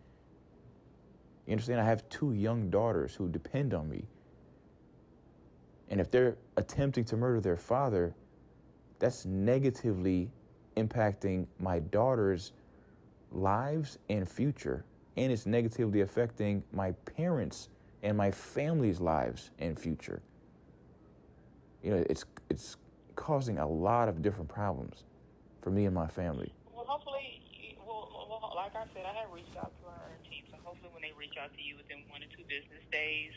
You understand? I have 2 young daughters who depend on me. And if they're attempting to murder their father, that's negatively impacting my daughters' lives and future. And it's negatively affecting my parents' and my family's lives and future. It's causing a lot of different problems for me and my family. Well, hopefully, like I said, I have reached out to our team, so hopefully when they reach out to you within 1 to 2 business days,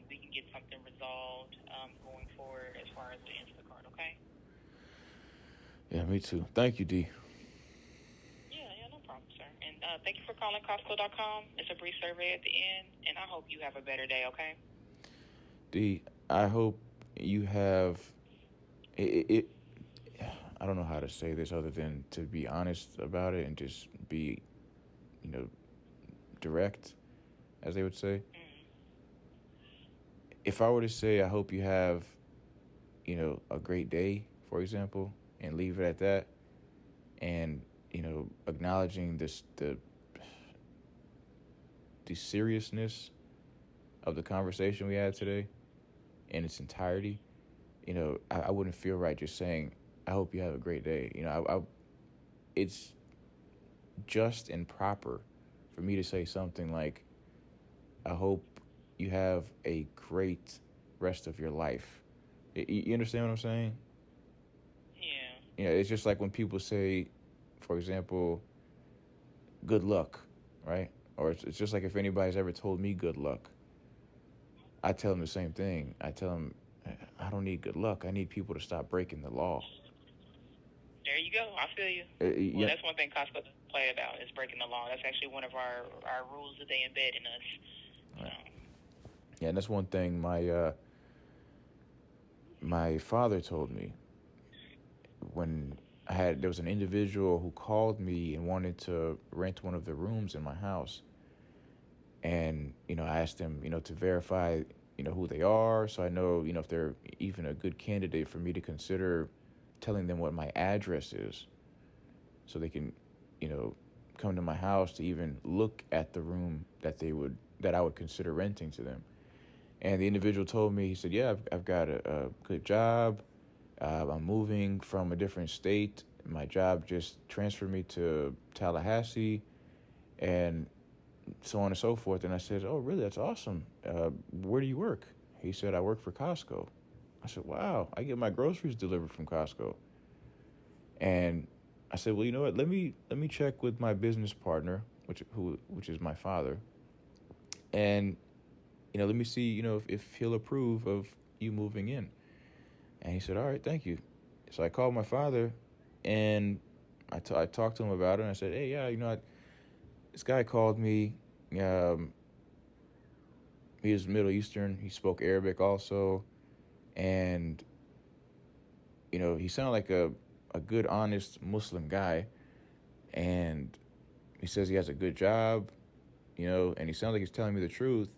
we can get something resolved going forward as far as the Instacart, okay? Yeah, me too. Thank you, D. Yeah, no problem, sir. And thank you for calling Costco.com. It's a brief survey at the end, and I hope you have a better day, okay? D, I hope you have it. I don't know how to say this other than to be honest about it and just be, direct, as they would say. If I were to say, I hope you have, a great day, for example, and leave it at that, and, acknowledging the the seriousness of the conversation we had today in its entirety, I wouldn't feel right just saying, I hope you have a great day. It's just and proper for me to say something like, I hope you have a great rest of your life. You understand what I'm saying? Yeah. It's just like when people say, for example, good luck, right? Or it's just like if anybody's ever told me good luck, I tell them the same thing. I tell them, I don't need good luck. I need people to stop breaking the law. There you go. I feel you. Yeah. Well, that's one thing Costco doesn't play about is breaking the law. That's actually one of our rules that they embed in us. Right. Yeah, and that's one thing my father told me when there was an individual who called me and wanted to rent one of the rooms in my house. And, I asked him, to verify, who they are. So I know, if they're even a good candidate for me to consider telling them what my address is so they can, come to my house to even look at the room that I would consider renting to them. And the individual told me, he said, yeah, I've got a good job. I'm moving from a different state. My job just transferred me to Tallahassee and so on and so forth. And I said, oh, really? That's awesome. Where do you work? He said, I work for Costco. I said, wow, I get my groceries delivered from Costco. And I said, well, you know what? Let me check with my business partner, which is my father. And, let me see, if he'll approve of you moving in. And he said, all right, thank you. So I called my father and I talked to him about it. And I said, hey, yeah, this guy called me. He was Middle Eastern. He spoke Arabic also. And, he sounded like a good, honest Muslim guy. And he says he has a good job, and he sounds like he's telling me the truth.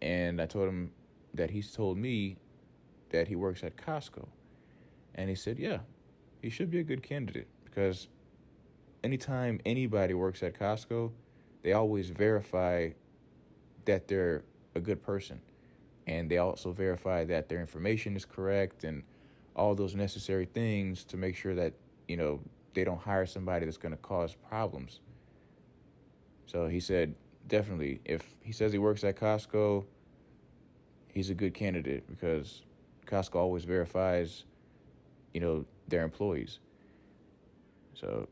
And I told him that he's told me that he works at Costco. And he said, yeah, he should be a good candidate because anytime anybody works at Costco, they always verify that they're a good person. And they also verify that their information is correct and all those necessary things to make sure that, they don't hire somebody that's going to cause problems. So he said, definitely, if he says he works at Costco, he's a good candidate because Costco always verifies, their employees. So,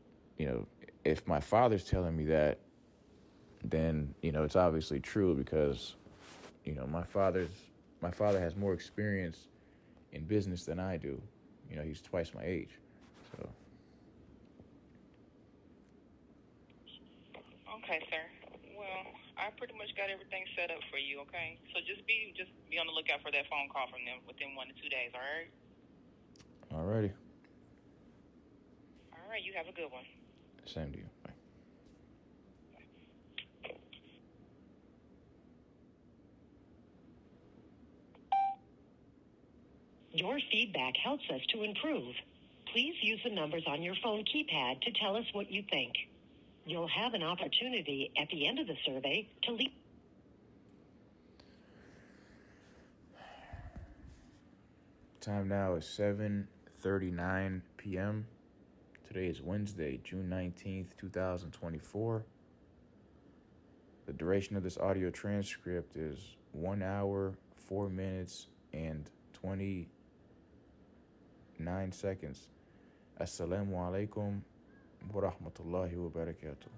if my father's telling me that, then, it's obviously true because, my father has more experience in business than I do. He's twice my age. So. Okay, sir. Well, I pretty much got everything set up for you. Okay, so just be on the lookout for that phone call from them within 1 to 2 days. All right. Alrighty. All right. You have a good one. Same to you. Bye. Your feedback helps us to improve. Please use the numbers on your phone keypad to tell us what you think. You'll have an opportunity at the end of the survey to leave. Time now is 7:39 p.m. Today is Wednesday, June 19th, 2024. The duration of this audio transcript is 1 hour, 4 minutes, and 29 seconds. Assalamu alaikum wa rahmatullahi wa barakatuh.